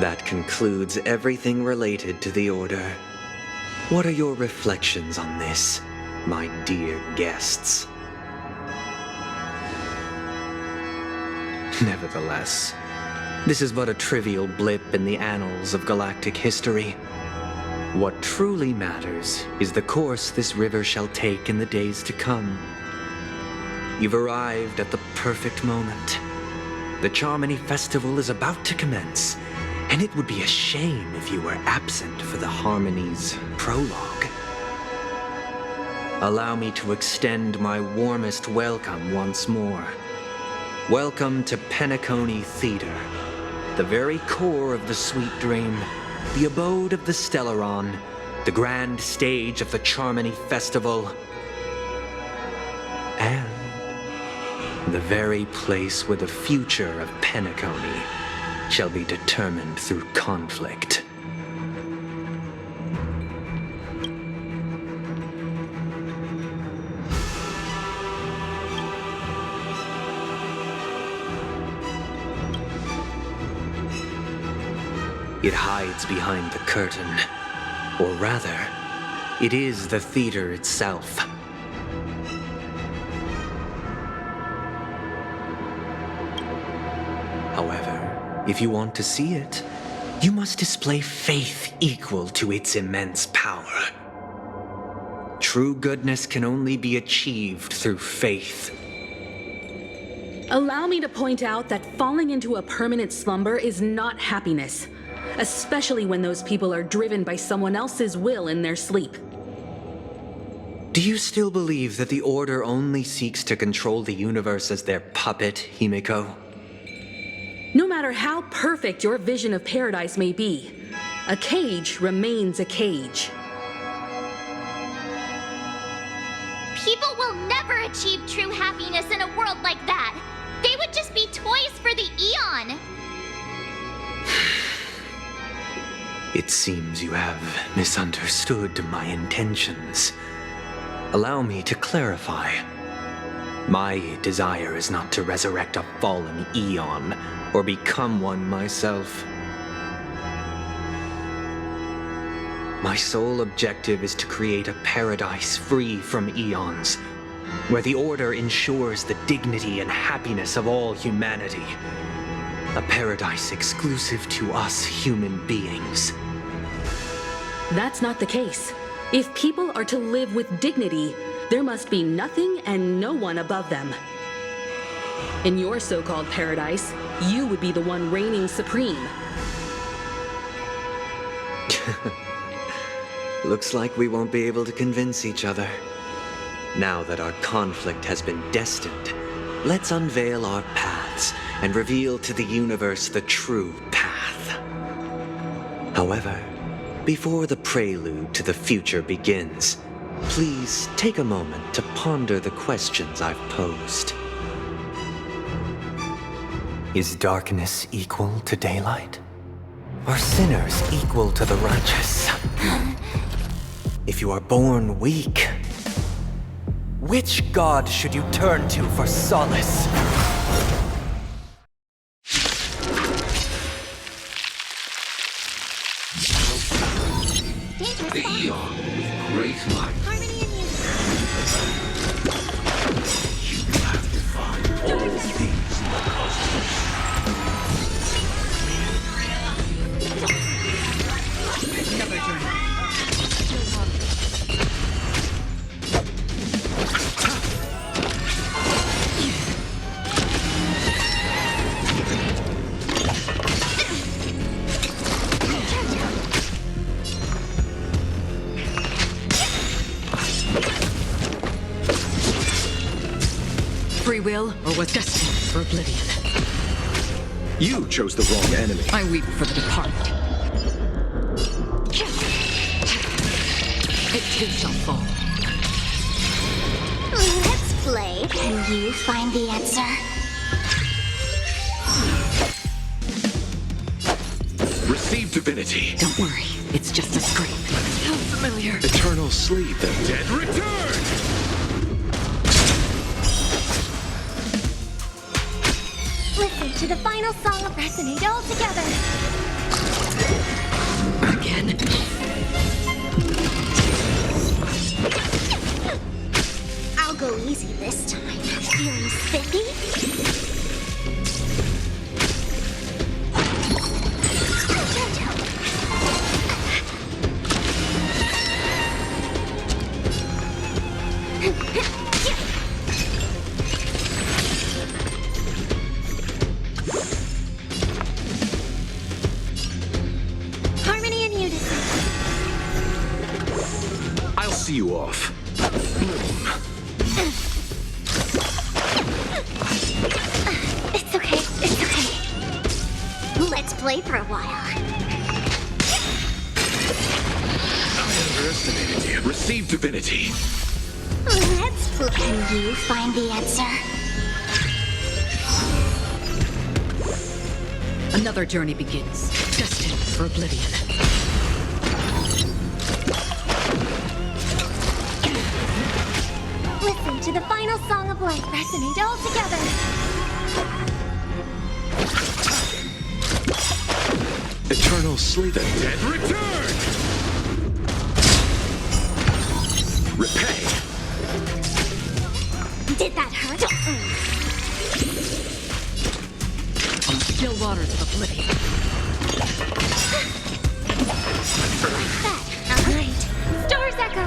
That concludes everything related to the Order. What are your reflections on this, my dear guests? Nevertheless, this is but a trivial blip in the annals of galactic history. What truly matters is the course this river shall take in the days to come. You've arrived at the perfect moment. The Charmony Festival is about to commence, and it would be a shame if you were absent for the Harmony's prologue. Allow me to extend my warmest welcome once more. Welcome to Penacony Theater, the very core of the Sweet Dream, the abode of the Stellaron, the grand stage of the Charmony Festival, and the very place where the future of Penacony shall be determined through conflict. It hides behind the curtain, or rather, it is the theater itself. However, if you want to see it, you must display faith equal to its immense power. True goodness can only be achieved through faith. Allow me to point out that falling into a permanent slumber is not happiness, especially when those people are driven by someone else's will in their sleep. Do you still believe that the Order only seeks to control the universe as their puppet, Himiko? No matter how perfect your vision of paradise may be, a cage remains a cage. People will never achieve true happiness in a world like that. They would just be toys for the Eon. It seems you have misunderstood my intentions. Allow me to clarify. My desire is not to resurrect a fallen Eon, or become one myself. My sole objective is to create a paradise free from Eons, where the Order ensures the dignity and happiness of all humanity. A paradise exclusive to us human beings. That's not the case. If people are to live with dignity, there must be nothing and no one above them. In your so-called paradise, you would be the one reigning supreme. Looks like we won't be able to convince each other. Now that our conflict has been destined, let's unveil our paths and reveal to the universe the true path. However, before the prelude to the future begins, please take a moment to ponder the questions I've posed. Is darkness equal to daylight? Are sinners equal to the righteous? If you are born weak, which god should you turn to for solace? The Eon with great might. You have defied all things in the cosmos. Free will, or was destined for oblivion? You chose the wrong enemy. I weep for the departed. It too shall fall. Let's play. Can you find the answer? Receive divinity. Don't worry, it's just a scrape. How familiar. Eternal sleep. The dead return! Listen to the final song resonate all together. Again? I'll go easy this time. Feeling spiffy? Harmony and unison. I'll see you off. It's okay, it's okay. Let's play for a while. I underestimated you. Receive divinity. Let's play. Can you find the answer? Another journey begins, destined for oblivion. Listen to the final song of life resonate all together. Eternal sleep. The dead return! Repay. Did that hurt? On the still waters of oblivion. Like that. Alright. Stars echo.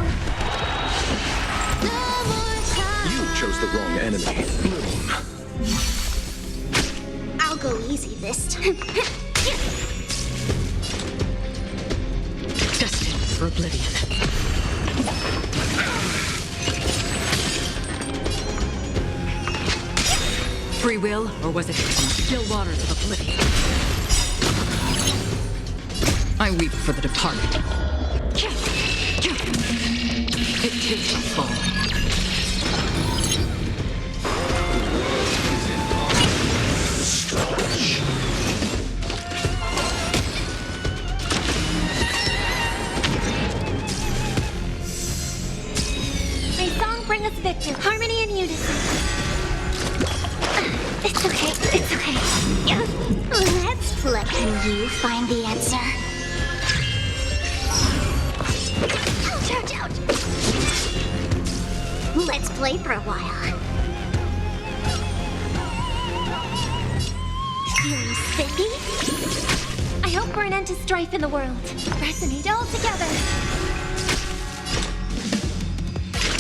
You chose the wrong enemy. I'll go easy this time. Destined for oblivion. Free will, or was it on the still waters of oblivion? I weep for the departed. It takes a fall. May song bring us victory. Harmony and unison. It's okay, it's okay. Let's play. Can you find the answer? Ouch, ouch, ouch. Let's play for a while. Feeling spiffy? I hope for an end to strife in the world. Resonate all together.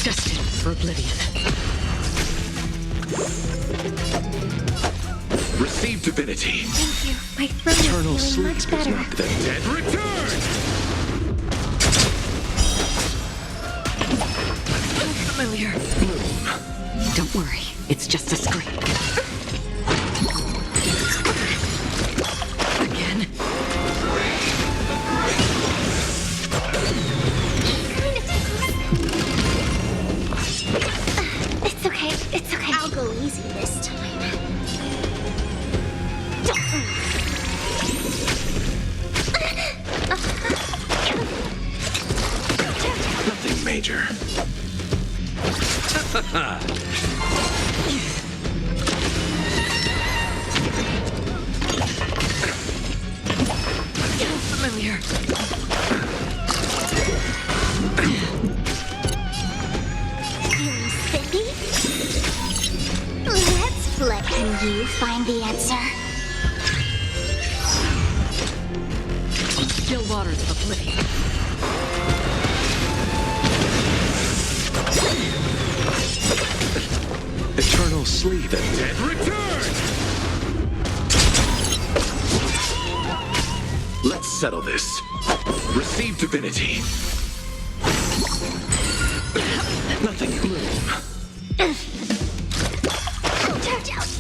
Destined for oblivion. Receive divinity. Thank you. My throat Eternal is feeling sleep much is better. not the dead return! Familiar. Don't worry, it's just a scrape. Again? Kinda tickles. It's okay, it's okay. I'll go easy this time. Nothing major. Familiar. Feeling spiffy? Let's play. Can you find the answer? On the still waters of oblivion. Eternal sleep. The dead return! Let's settle this. Receive divinity. Nothing move. Ouch, ouch, ouch.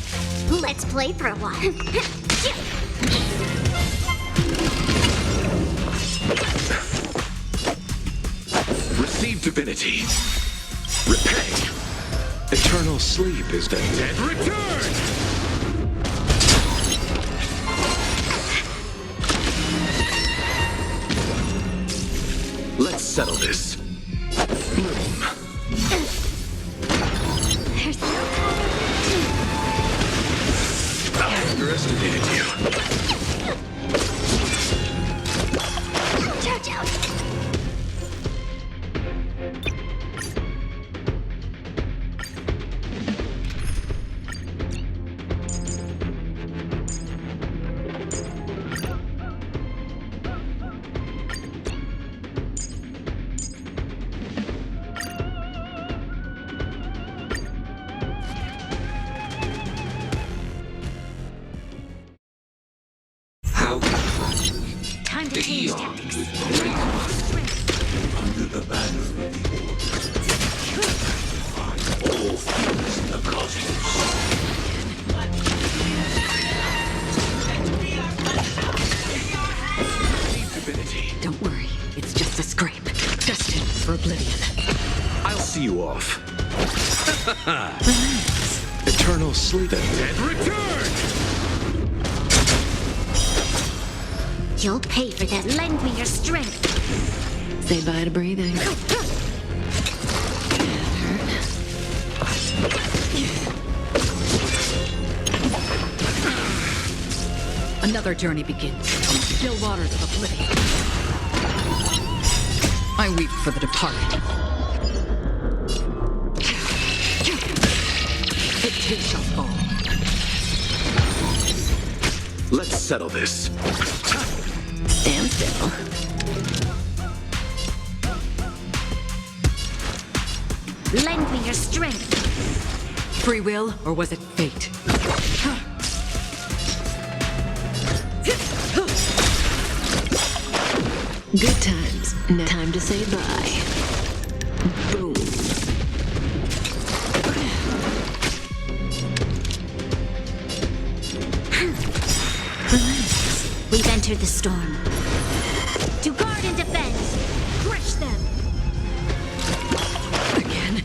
Let's play for a while. Receive divinity. Repay. Eternal sleep is the dead return! Let's settle this. There's no I underestimated you. Destined for oblivion. I'll see you off. Eternal sleep. The dead return! You'll pay for that. Lend me your strength. Say bye to breathing. Another journey begins on the still waters of oblivion. I weep for the departed. It too shall fall. Let's settle this. Stand still. Lend me your strength. Free will, or was it fate? Good times. Now time to say bye. Boom. We've entered the storm. To guard and defend. Crush them. Again.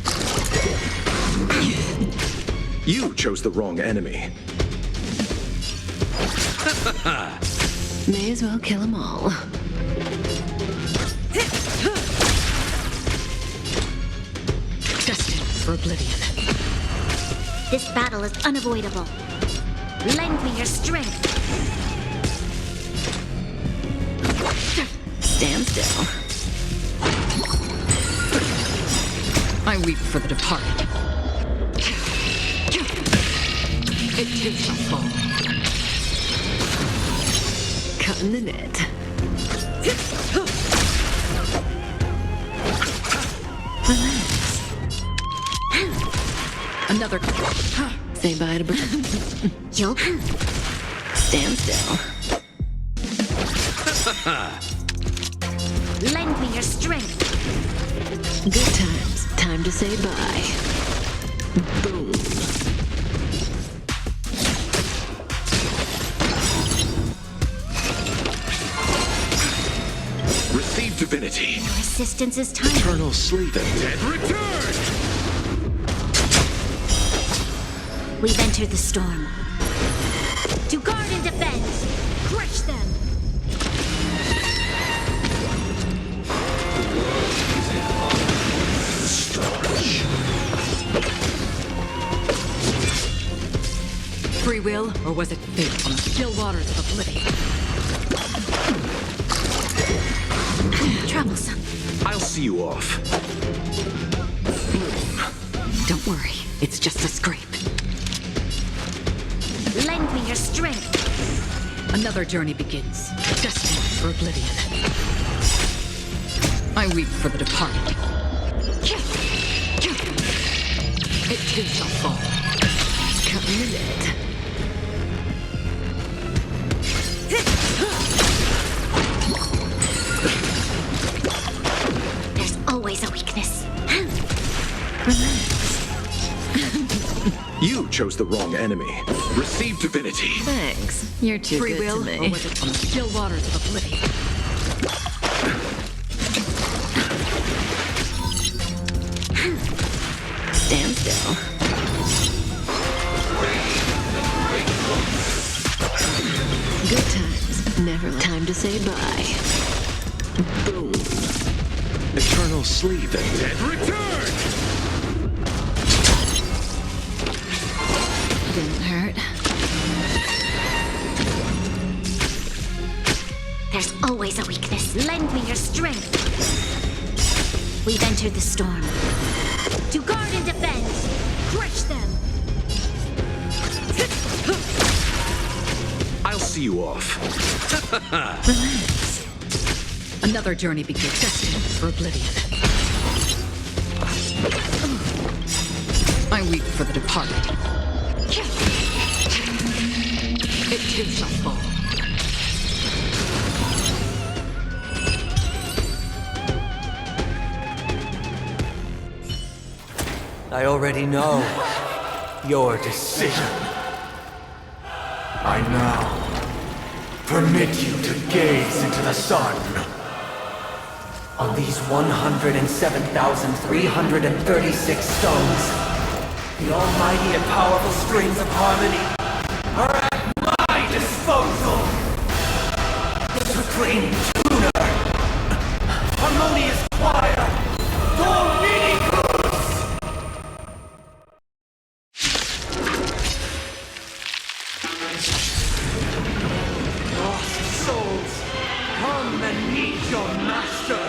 You chose the wrong enemy. May as well kill them all. Destined for oblivion. This battle is unavoidable. Lend me your strength. Stand still. I weep for the departed. It too shall fall. Cutting the net. Relax. Another. Say bye to breath. You'll Stand still. lend me your strength. Good times. Time to say bye. Boom. Receive divinity. Your assistance is timely. Eternal sleep. The dead return! We've entered the storm. To guard and defend. Crush them. Free will, or was it fate on the still waters of oblivion? Troublesome. I'll see you off. Don't worry, it's just a scrape. Lend me your strength. Another journey begins, destined for oblivion. I weep for the departed. It too shall fall. Cutting the net. There's always a weakness. Relax. You chose the wrong enemy. Receive divinity. Thanks. You're too Free good will, to me. or was it on the still waters of oblivion? Stand still. Good times. Never time to say bye. Boom. Eternal sleep. The dead return! Didn't hurt. There's always a weakness. Lend me your strength. We've entered the storm. To guard and defend. Crush them. I'll see you off. Relax. Another journey begins, destined for oblivion. I weep for the departed. It too shall fall. I already know your decision. I now permit you to gaze into the sun. On these 107,336 stones, the almighty and powerful strings of harmony are at my disposal. The supreme tuner, harmonious choir, Dominicus! Lost souls, come and meet your master!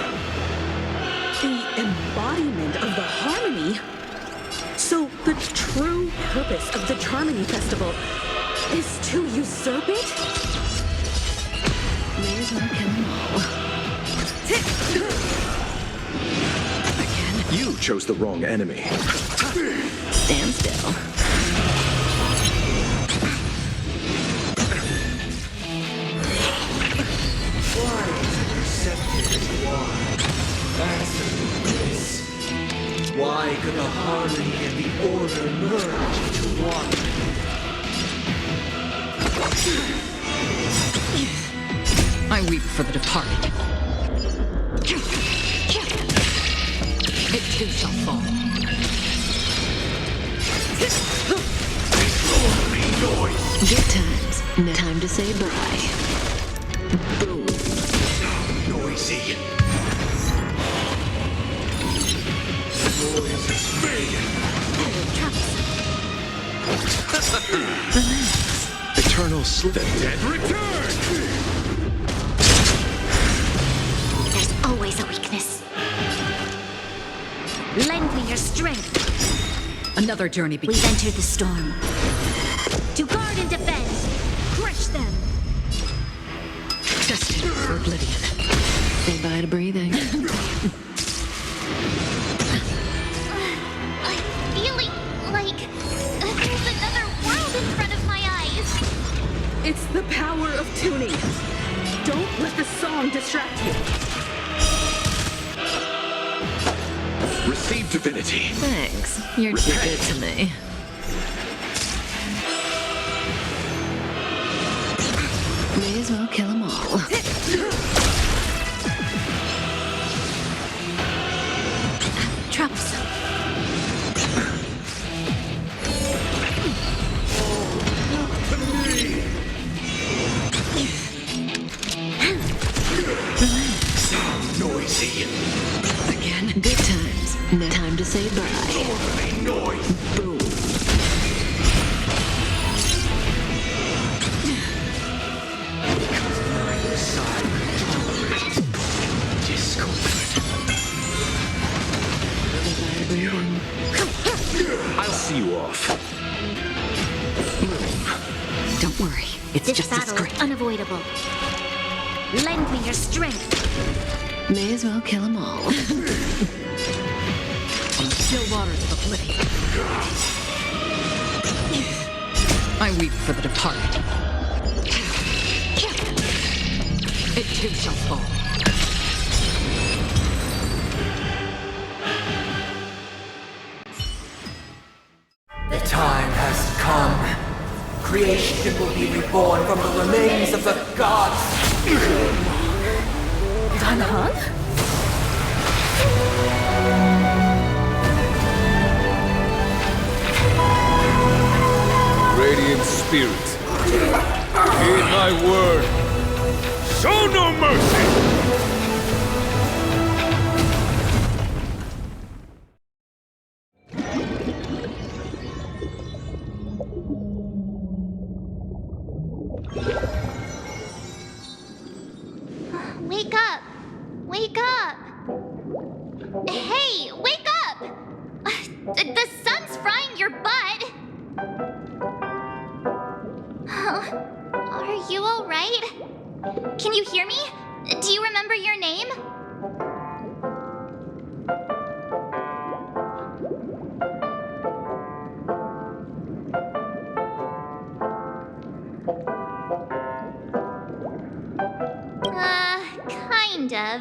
The embodiment of the harmony? So the true purpose of the Charmony Festival is to usurp it? May as well kill them all. Again. You chose the wrong enemy. Stand still. Why is it receptive as you are? Answer me this. Why could the harmony and the order merge into one? I weep for the departed. It too shall fall. Good times. No time to say bye. Boom. Noisy. Eternal sleep. Dead return! There's always a weakness. Lend me your strength. Another journey begins. We've entered the storm. To guard and defend. Crush them. Destined for oblivion. Say bye to breathing. I'm feeling like there's another world in front of my eyes. It's the power of tuning. Don't let the song distract you. Receive divinity. Thanks. You're too good to me. May as well kill them all. Troublesome. Noisy. Again. Good times. No time to say bye. Noise. Boom. I'll see you off. Don't worry. It's This just a battle script. is unavoidable. Lend me your strength. May as well kill them all. On the still waters of oblivion. I weep for the departed. It too shall fall. The time has come. Creation will be reborn from the remains of the gods. Radiant spirit, heed my word. Show no mercy! Wake up! Wake up! Hey, wake up! The sun's frying your butt! Are you alright? Can you hear me? Do you remember your name? Kind of.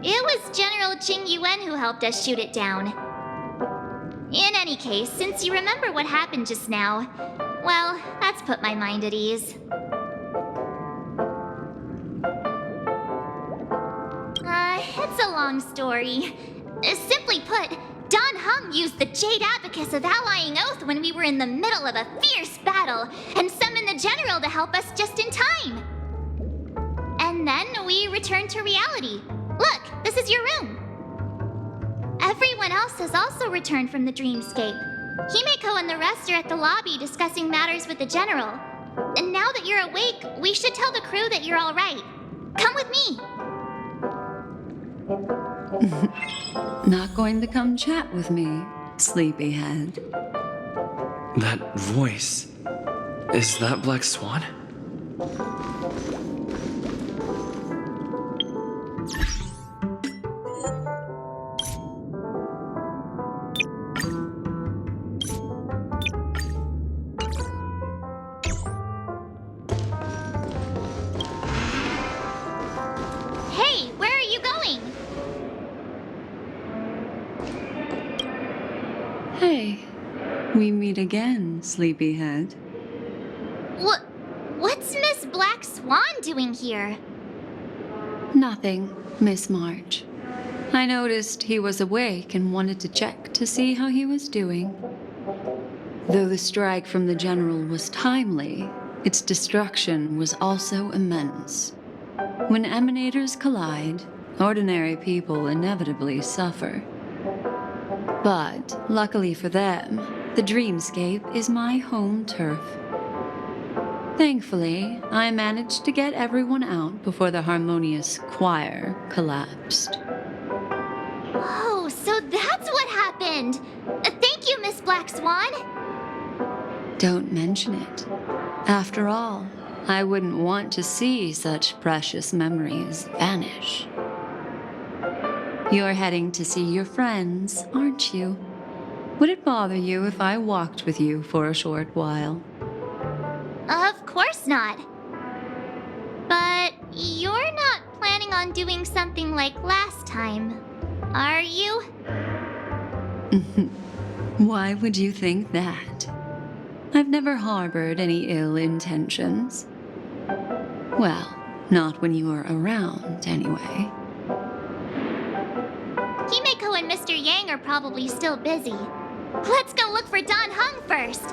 It was General Qing Yuan who helped us shoot it down. In any case, since you remember what happened just now, well, that's put my mind at ease. It's a long long story. Simply put, Don Hung used the Jade Abacus of Allying Oath when we were in the middle of a fierce battle and summoned the general to help us just in time. And then we returned to reality. Look, this is your room. Everyone else has also returned from the dreamscape. Himeko and the rest are at the lobby discussing matters with the general. And now that you're awake, we should tell the crew that you're all right. Come with me. Not going to come chat with me, sleepyhead. That voice. Is that Black Swan? Hey, where are you going? Hey, we meet again, sleepyhead. What's Miss Black Swan doing here? Nothing, Miss March. I noticed he was awake and wanted to check to see how he was doing. Though the strike from the general was timely, its destruction was also immense. When emanators collide, ordinary people inevitably suffer. But, luckily for them, the dreamscape is my home turf. Thankfully, I managed to get everyone out before the harmonious choir collapsed. Oh, so that's what happened. Thank you, Miss Black Swan. Don't mention it. After all, I wouldn't want to see such precious memories vanish. You're heading to see your friends, aren't you? Would it bother you if I walked with you for a short while? Of course not. But you're not planning on doing something like last time, are you? Why would you think that? I've never harbored any ill intentions. Well, not when you were around, anyway. Himeko and Mr. Yang are probably still busy. Let's go look for Don Hung first.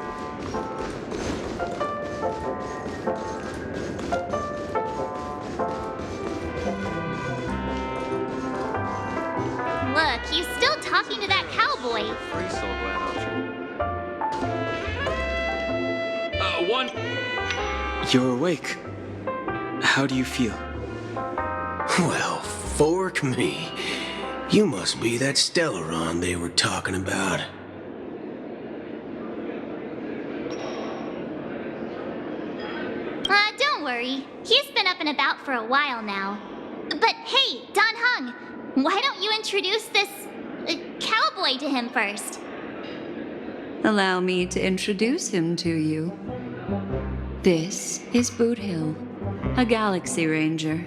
Look, he's still talking to that cowboy. Free soul glad option. One. You're awake. How do you feel? Well, fork me. You must be that Stellaron they were talking about. Don't worry. He's been up and about for a while now. But hey, Don Hung, why don't you introduce this cowboy to him first? Allow me to introduce him to you. This is Boot Hill, a Galaxy Ranger.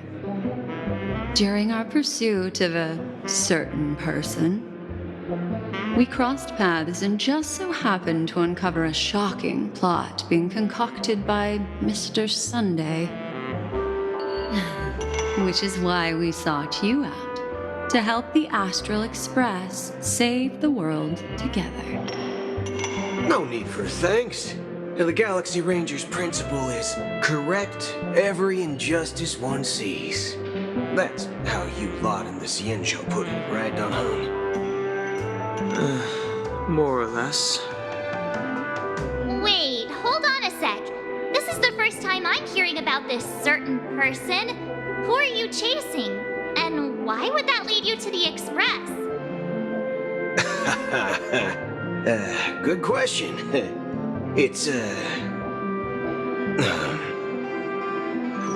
During our pursuit of a certain person, we crossed paths and just so happened to uncover a shocking plot being concocted by Mr. Sunday. Which is why we sought you out, to help the Astral Express save the world together. No need for thanks. The Galaxy Ranger's principle is correct every injustice one sees. That's how you lot in the Cienjo put it, right, Don Hung? More or less. Wait, hold on a sec. This is the first time I'm hearing about this certain person. Who are you chasing? And why would that lead you to the Express? Good question. It's, who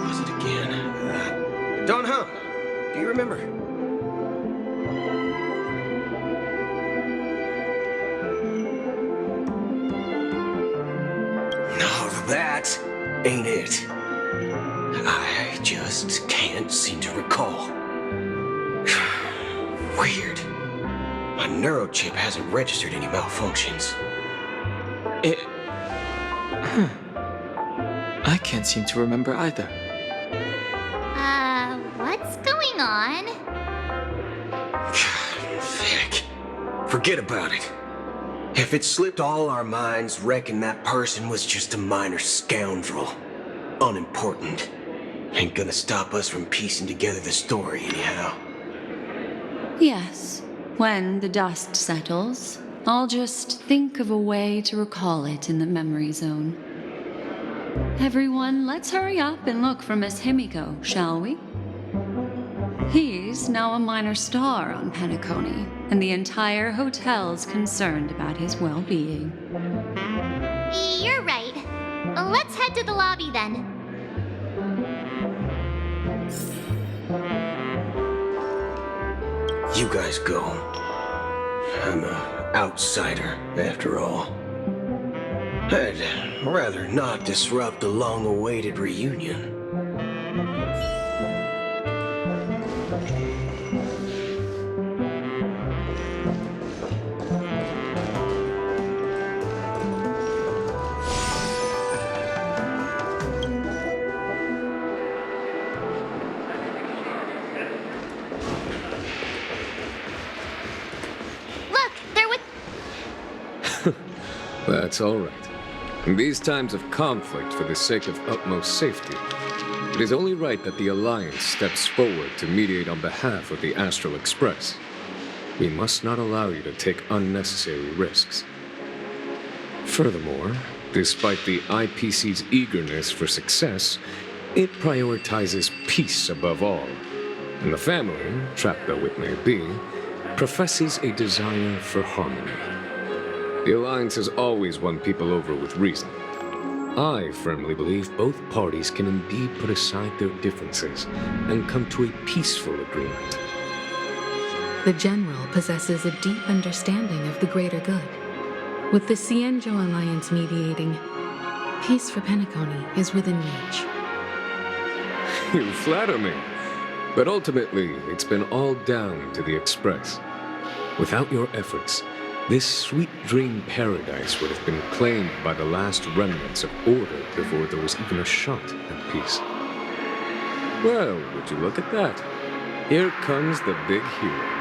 was it again? Don Hung, do you remember? No, that ain't it. I just can't seem to recall. Weird. My neurochip hasn't registered any malfunctions. I can't seem to remember either. What's going on? Forget about it. If it slipped all our minds, reckon that person was just a minor scoundrel. Unimportant. Ain't gonna stop us from piecing together the story anyhow. Yes, when the dust settles, I'll just think of a way to recall it in the memory zone. Everyone, let's hurry up and look for Miss Himiko, shall we? He's now a minor star on Penacony, and the entire hotel's concerned about his well-being. You're right. Let's head to the lobby then. You guys go. I'm an outsider, after all. I'd rather not disrupt the long-awaited reunion. Look, they're with... That's all right. In these times of conflict, for the sake of utmost safety, it is only right that the Alliance steps forward to mediate on behalf of the Astral Express. We must not allow you to take unnecessary risks. Furthermore, despite the IPC's eagerness for success, it prioritizes peace above all. And the family, trapped though it may be, professes a desire for harmony. The Alliance has always won people over with reason. I firmly believe both parties can indeed put aside their differences and come to a peaceful agreement. The General possesses a deep understanding of the greater good. With the Cienjo Alliance mediating, peace for Penacony is within reach. You flatter me. But ultimately, it's been all down to the Express. Without your efforts, this sweet dream paradise would have been claimed by the last remnants of order before there was even a shot at peace. Well, would you look at that? Here comes the big hero.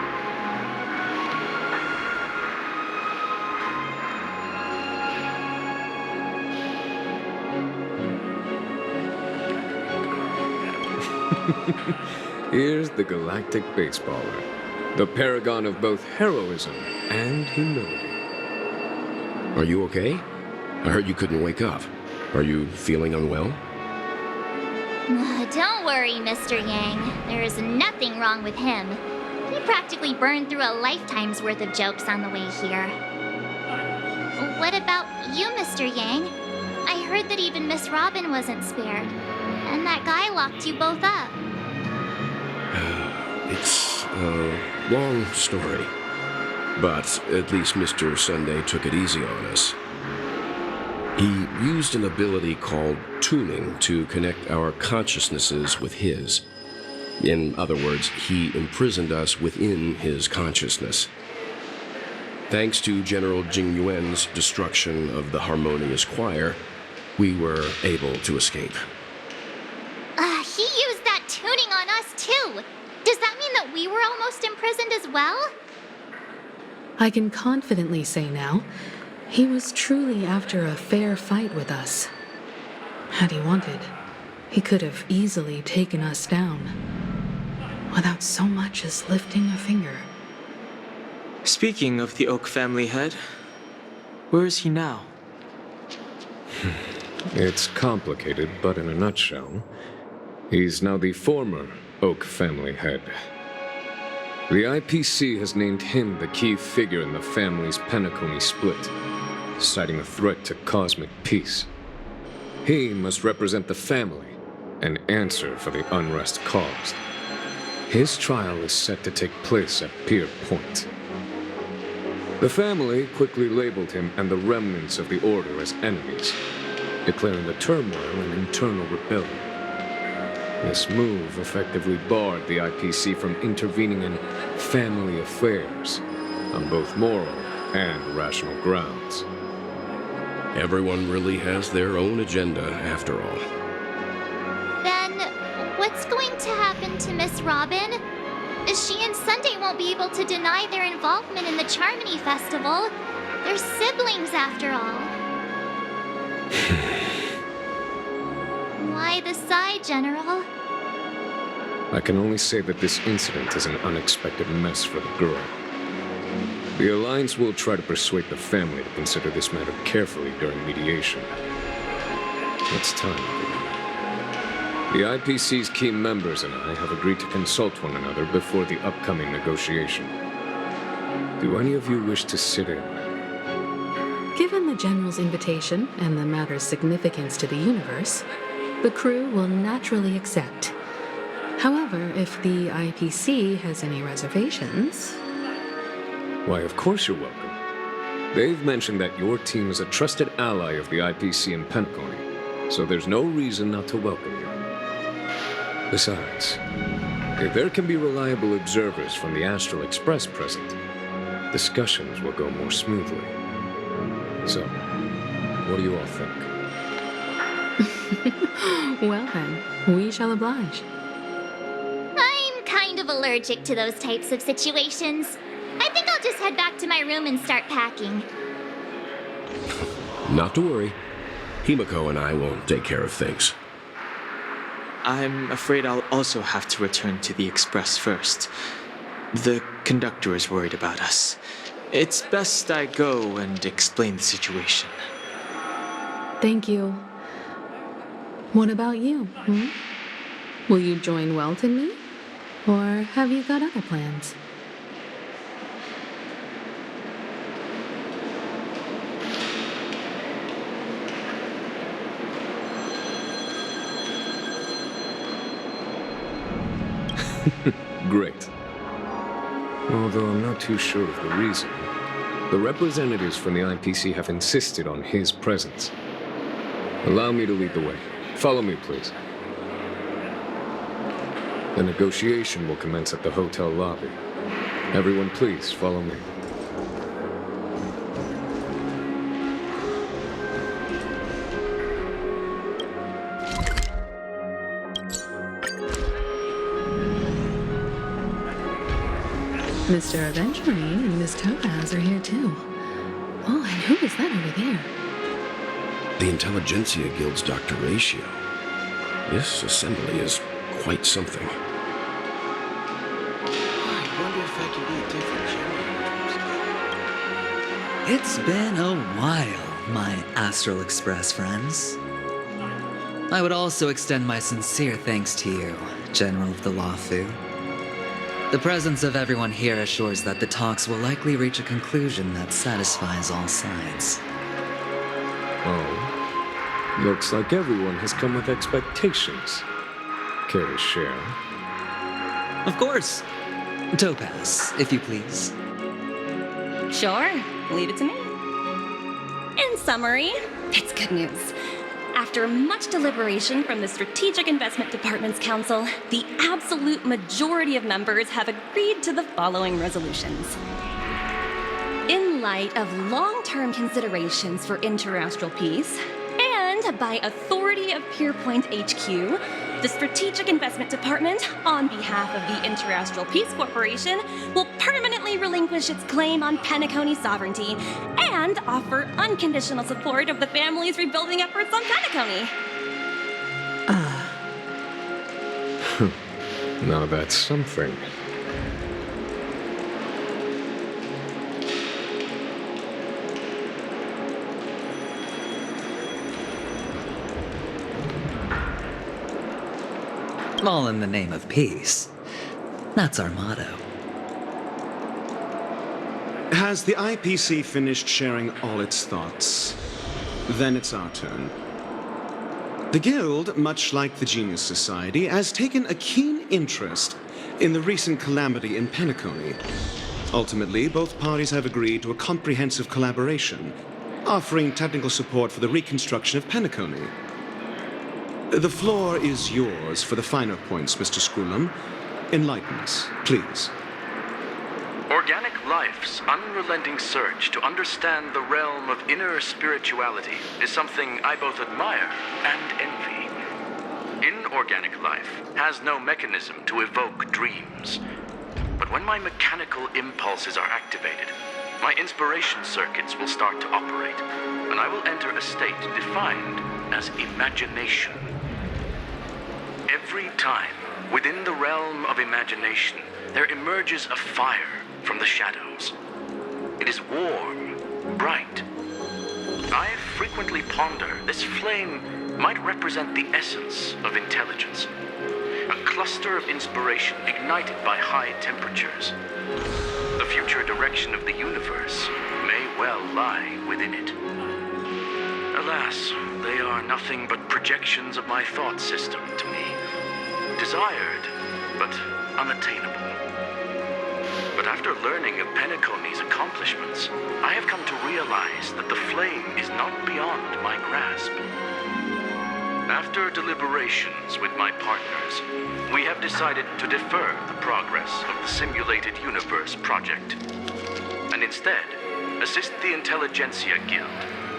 Here's the galactic baseballer, the paragon of both heroism and humility. Are you okay? I heard you couldn't wake up. Are you feeling unwell? Don't worry, Mr. Yang. There is nothing wrong with him. He practically burned through a lifetime's worth of jokes on the way here. What about you, Mr. Yang? I heard that even Miss Robin wasn't spared. And that guy locked you both up. It's a long story. But at least Mr. Sunday took it easy on us. He used an ability called tuning to connect our consciousnesses with his. In other words, he imprisoned us within his consciousness. Thanks to General Jing Yuan's destruction of the Harmonious Choir, we were able to escape. He used that tuning on us too. Does that mean that we were almost imprisoned as well? I can confidently say now, he was truly after a fair fight with us. Had he wanted, he could have easily taken us down, without so much as lifting a finger. Speaking of the Oak family head, where is he now? It's complicated, but in a nutshell, he's now the former Oak family head. The IPC has named him the key figure in the family's Penacony split, citing a threat to cosmic peace. He must represent the family and answer for the unrest caused. His trial is set to take place at Pier Point. The family quickly labeled him and the remnants of the Order as enemies, declaring the turmoil an internal rebellion. This move effectively barred the IPC from intervening in family affairs on both moral and rational grounds. Everyone really has their own agenda, after all. Then, what's going to happen to Miss Robin? she and Sunday won't be able to deny their involvement in the Charmony Festival. They're siblings, after all. Why the sigh, General? I can only say that this incident is an unexpected mess for the girl. The Alliance will try to persuade the family to consider this matter carefully during mediation. It's time, everyone. The IPC's key members and I have agreed to consult one another before the upcoming negotiation. Do any of you wish to sit in? Given the General's invitation and the matter's significance to the universe, the crew will naturally accept. However, if the IPC has any reservations... Why, of course you're welcome. They've mentioned that your team is a trusted ally of the IPC in penacony, so there's no reason not to welcome you. Besides, if there can be reliable observers from the Astral Express present, discussions will go more smoothly. So, what do you all think? Well then, we shall oblige. I'm kind of allergic to those types of situations. I think I'll just head back to my room and start packing. Not to worry. Himiko and I will take care of things. I'm afraid I'll also have to return to the Express first. The conductor is worried about us. It's best I go and explain the situation. Thank you. What about you? Will you join Welt and me? Or have you got other plans? Great. Although I'm not too sure of the reason. The representatives from the IPC have insisted on his presence. Allow me to lead the way. Follow me, please. The negotiation will commence at the hotel lobby. Everyone, please follow me. Mr. Aventurine and Miss Topaz are here too. Oh, and who is that over there? The Intelligentsia Guild's Dr. Ratio. This assembly is quite something. I wonder if I can be a different general. It's been a while, my Astral Express friends. I would also extend my sincere thanks to you, General of the Lawfu. The presence of everyone here assures that the talks will likely reach a conclusion that satisfies all sides. Oh. Looks like everyone has come with expectations. Care to share? Of course. Topaz, if you please. Sure, leave it to me. In summary, it's good news. After much deliberation from the Strategic Investment Department's Council, the absolute majority of members have agreed to the following resolutions. In light of long-term considerations for interastral peace, and by authority of Pierpoint HQ, the Strategic Investment Department, on behalf of the Interastral Peace Corporation, will permanently relinquish its claim on penacony sovereignty and offer unconditional support of the family's rebuilding efforts on penacony. Now that's something. All in the name of peace. That's our motto. Has the IPC finished sharing all its thoughts? Then it's our turn. The Guild, much like the Genius Society, has taken a keen interest in the recent calamity in penacony. Ultimately, both parties have agreed to a comprehensive collaboration, offering technical support for the reconstruction of penacony. The floor is yours for the finer points, Mr. Scroolum. Enlighten us, please. Organic life's unrelenting search to understand the realm of inner spirituality is something I both admire and envy. Inorganic life has no mechanism to evoke dreams. But when my mechanical impulses are activated, my inspiration circuits will start to operate, and I will enter a state defined as imagination. Every time, within the realm of imagination, there emerges a fire from the shadows. It is warm, bright. I frequently ponder this flame might represent the essence of intelligence, a cluster of inspiration ignited by high temperatures. The future direction of the universe may well lie within it. Alas, they are nothing but projections of my thought system to me. Desired, but unattainable. But after learning of Penacony's accomplishments, I have come to realize that the flame is not beyond my grasp. After deliberations with my partners, we have decided to defer the progress of the Simulated Universe project, and instead assist the Intelligentsia Guild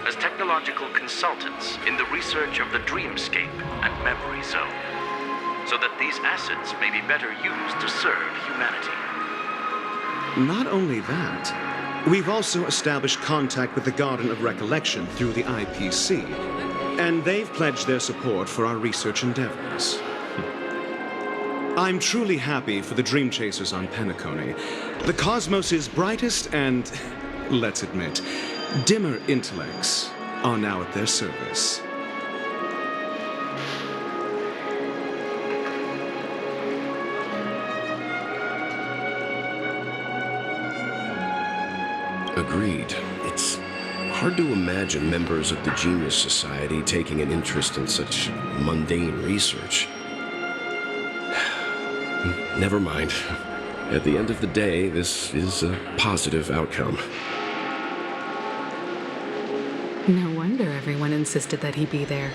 as technological consultants in the research of the Dreamscape and Memory Zone, so that these assets may be better used to serve humanity. Not only that, we've also established contact with the Garden of Recollection through the IPC, and they've pledged their support for our research endeavors. I'm truly happy for the Dream Chasers on Penacony. The cosmos's brightest and, let's admit, dimmer intellects are now at their service. Agreed. It's hard to imagine members of the Genius Society taking an interest in such mundane research. Never mind. At the end of the day, this is a positive outcome. No wonder everyone insisted that he be there.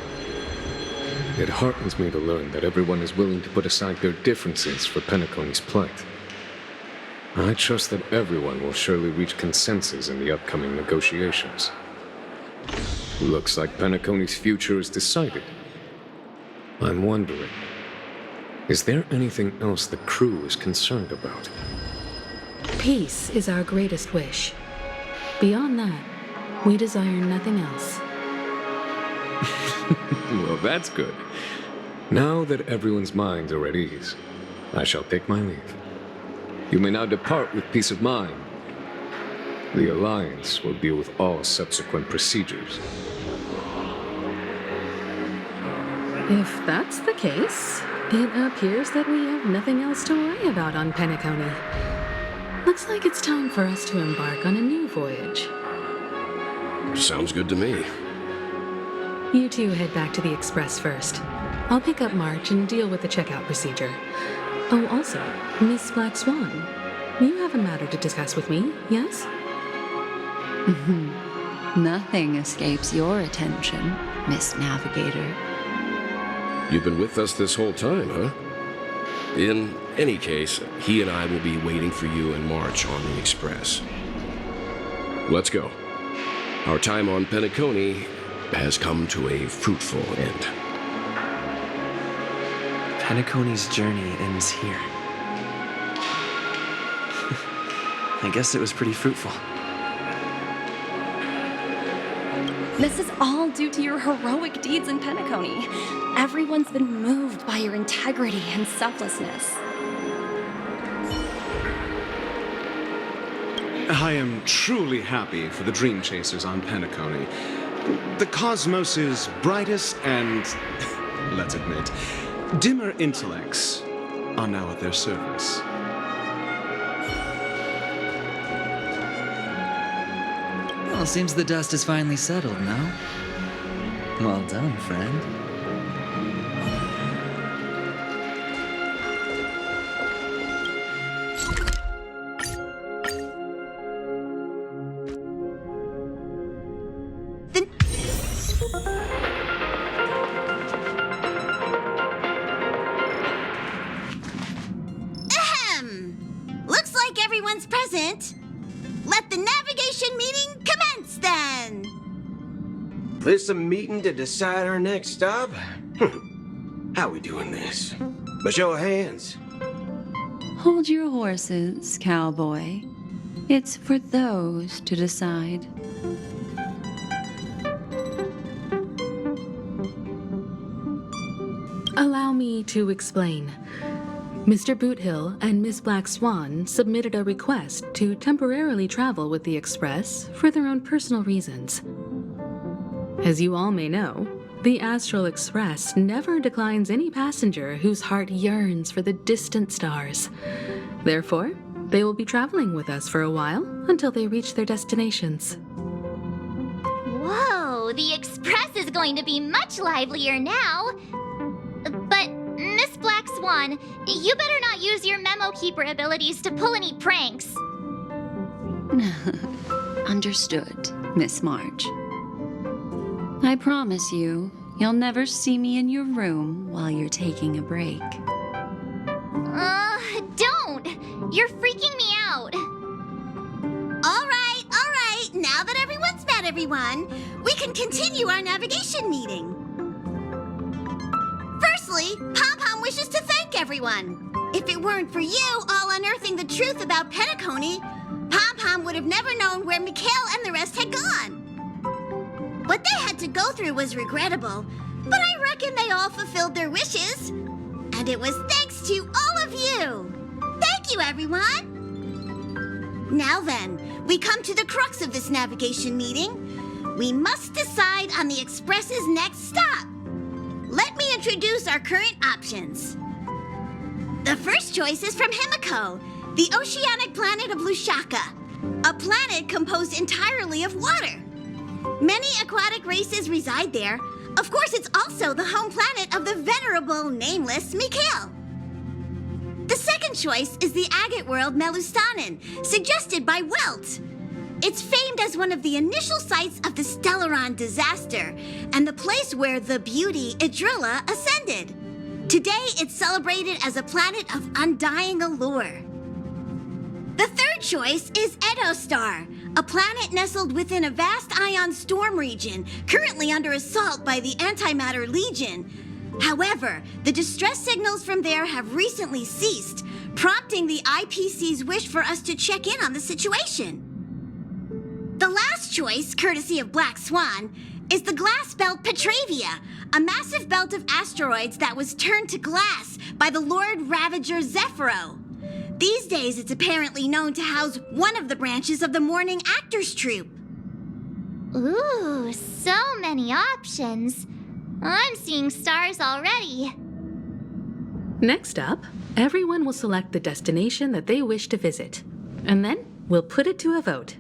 It heartens me to learn that everyone is willing to put aside their differences for Penacony's plight. I trust that everyone will surely reach consensus in the upcoming negotiations. Looks like Penacony's future is decided. I'm wondering, is there anything else the crew is concerned about? Peace is our greatest wish. Beyond that, we desire nothing else. Well, that's good. Now that everyone's minds are at ease, I shall take my leave. You may now depart with peace of mind. The Alliance will deal with all subsequent procedures. If that's the case, it appears that we have nothing else to worry about on Penacony. Looks like it's time for us to embark on a new voyage. Sounds good to me. You two head back to the Express first. I'll pick up March and deal with the checkout procedure. Oh, also, Miss Black Swan, you have a matter to discuss with me, yes? Nothing escapes your attention, Miss Navigator. You've been with us this whole time, huh? In any case, he and I will be waiting for you in March on the Express. Let's go. Our time on Penacony has come to a fruitful end. Penacony's journey ends here. I guess it was pretty fruitful. This is all due to your heroic deeds in Penacony. Everyone's been moved by your integrity and selflessness. I am truly happy for the Dream Chasers on Penacony. The cosmos's brightest and, let's admit, dimmer intellects are now at their service. Well, seems the dust is finally settled, no? Well done, friend. Looks like everyone's present. Let the navigation meeting commence then. This a meeting to decide our next stop? How we doing this? By show of hands. Hold your horses, cowboy. It's for those to decide. Allow me to explain. Mr. Boothill and Miss Black Swan submitted a request to temporarily travel with the Express for their own personal reasons. As you all may know, the Astral Express never declines any passenger whose heart yearns for the distant stars. Therefore, they will be traveling with us for a while until they reach their destinations. Whoa, the Express is going to be much livelier now. But, Miss Black Swan, you better not use your memo keeper abilities to pull any pranks. Understood, Miss March. I promise you, you'll never see me in your room while you're taking a break. Don't! You're freaking me out. All right. Now that everyone's met everyone, we can continue our navigation meeting. Firstly, Pom-Pom wishes to thank everyone. If it weren't for you all unearthing the truth about penacony, Pom-Pom would have never known where Mikhail and the rest had gone. What they had to go through was regrettable, but I reckon they all fulfilled their wishes. And it was thanks to all of you. Thank you, everyone. Now then, we come to the crux of this navigation meeting. We must decide on the Express's next stop. Let me introduce our current options. The first choice is from Himiko, the oceanic planet of Lushaka, a planet composed entirely of water. Many aquatic races reside there. Of course, it's also the home planet of the venerable, nameless Mikhail. The second choice is the agate world Melustanen, suggested by Welt. It's famed as one of the initial sites of the Stellaron disaster, and the place where the beauty Idrilla ascended. Today, it's celebrated as a planet of undying allure. The third choice is Edo Star, a planet nestled within a vast ion storm region, currently under assault by the Antimatter Legion. However, the distress signals from there have recently ceased, prompting the IPC's wish for us to check in on the situation. The last choice, courtesy of Black Swan, is the glass belt Petravia, a massive belt of asteroids that was turned to glass by the Lord Ravager Zephyro. These days, it's apparently known to house one of the branches of the Morning Actors Troupe. Ooh, so many options. I'm seeing stars already. Next up, everyone will select the destination that they wish to visit, and then we'll put it to a vote.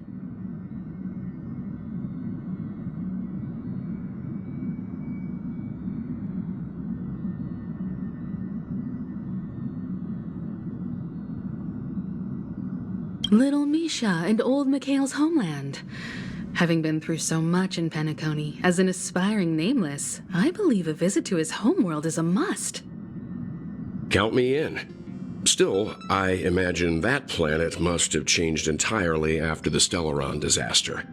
Little Misha and old Mikhail's homeland. Having been through so much in Penacony, as an aspiring nameless, I believe a visit to his homeworld is a must. Count me in. Still, I imagine that planet must have changed entirely after the Stellaron disaster.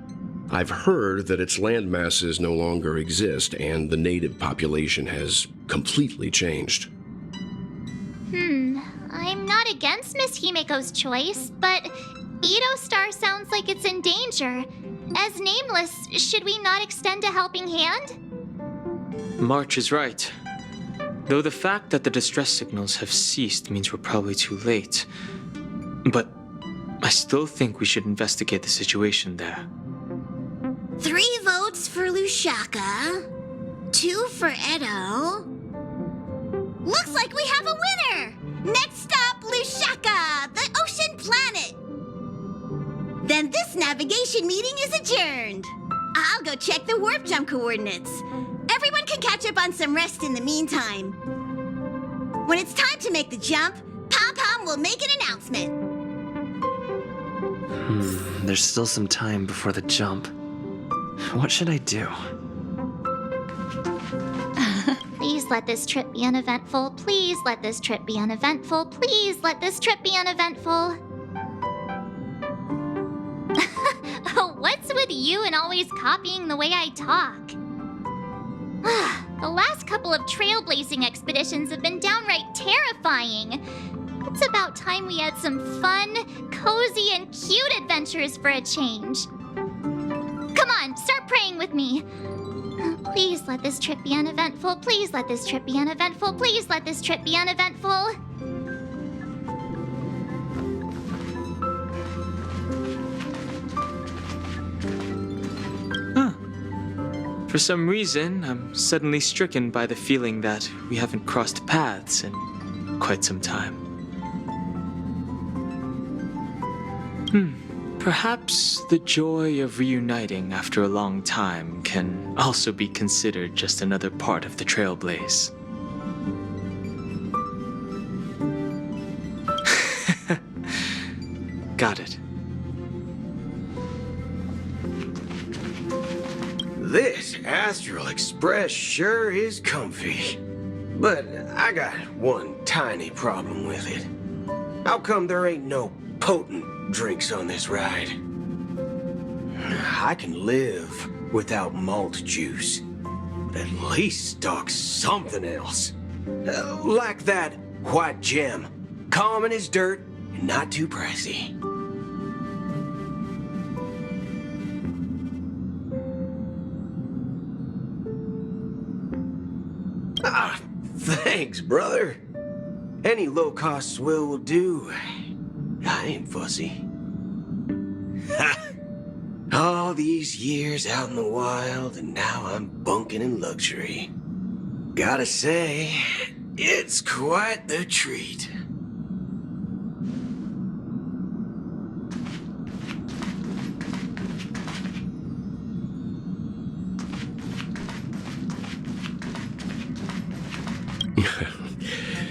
I've heard that its land masses no longer exist and the native population has completely changed. I'm not against Miss Himiko's choice, but Edo Star sounds like it's in danger. As nameless, should we not extend a helping hand? March is right. Though the fact that the distress signals have ceased means we're probably too late. But I still think we should investigate the situation there. 3 votes for Lushaka, 2 for Edo. Looks like we have a winner! Next stop, Lushaka, the ocean planet. Then this navigation meeting is adjourned. I'll go check the warp jump coordinates. Everyone can catch up on some rest in the meantime. When it's time to make the jump, Pom-Pom will make an announcement. There's still some time before the jump. What should I do? Please let this trip be uneventful. Please let this trip be uneventful. Please let this trip be uneventful. What's with you and always copying the way I talk? The last couple of trailblazing expeditions have been downright terrifying. It's about time we had some fun, cozy, and cute adventures for a change. Come on, start praying with me. Please let this trip be uneventful. Please let this trip be uneventful. Please let this trip be uneventful. For some reason, I'm suddenly stricken by the feeling that we haven't crossed paths in quite some time. Perhaps the joy of reuniting after a long time can also be considered just another part of the trailblaze. Got it. This Astral Express sure is comfy. But I got one tiny problem with it. How come there ain't no potent drinks on this ride? I can live without malt juice, but at least stock something else. Like that white gem, calm as dirt and not too pricey. Ah, thanks, brother. Any low-cost swill will do. I ain't fussy. Ha! All these years out in the wild, and now I'm bunking in luxury. Gotta say, it's quite the treat.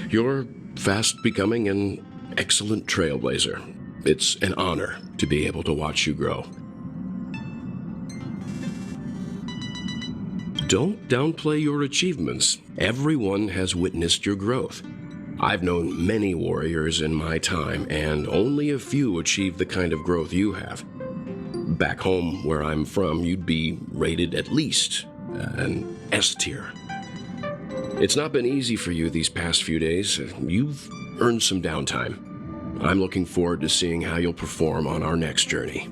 You're fast becoming an excellent trailblazer. It's an honor to be able to watch you grow. Don't downplay your achievements. Everyone has witnessed your growth. I've known many warriors in my time, and only a few achieve the kind of growth you have. Back home, where I'm from, you'd be rated at least an S tier. It's not been easy for you these past few days. You've earned some downtime. I'm looking forward to seeing how you'll perform on our next journey.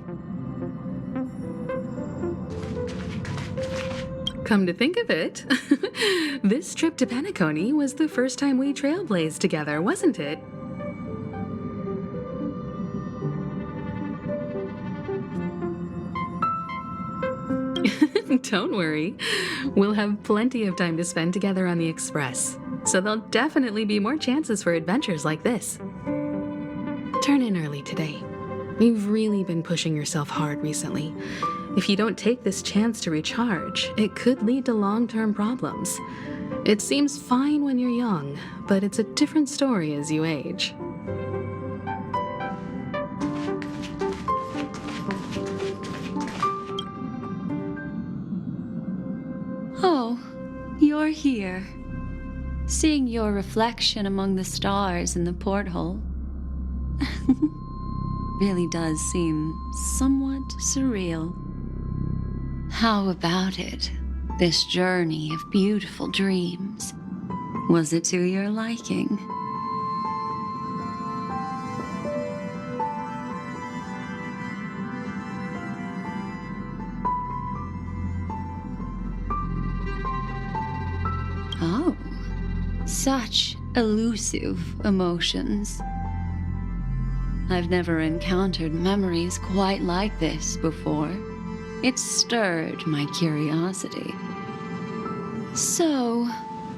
Come to think of it, this trip to Penacony was the first time we trailblazed together, wasn't it? Don't worry. We'll have plenty of time to spend together on the Express, so there'll definitely be more chances for adventures like this. Turn in early today. You've really been pushing yourself hard recently. If you don't take this chance to recharge, it could lead to long-term problems. It seems fine when you're young, but it's a different story as you age. Oh, you're here. Seeing your reflection among the stars in the porthole really does seem somewhat surreal. How about it? This journey of beautiful dreams. Was it to your liking? Oh, such elusive emotions. I've never encountered memories quite like this before. It stirred my curiosity. So,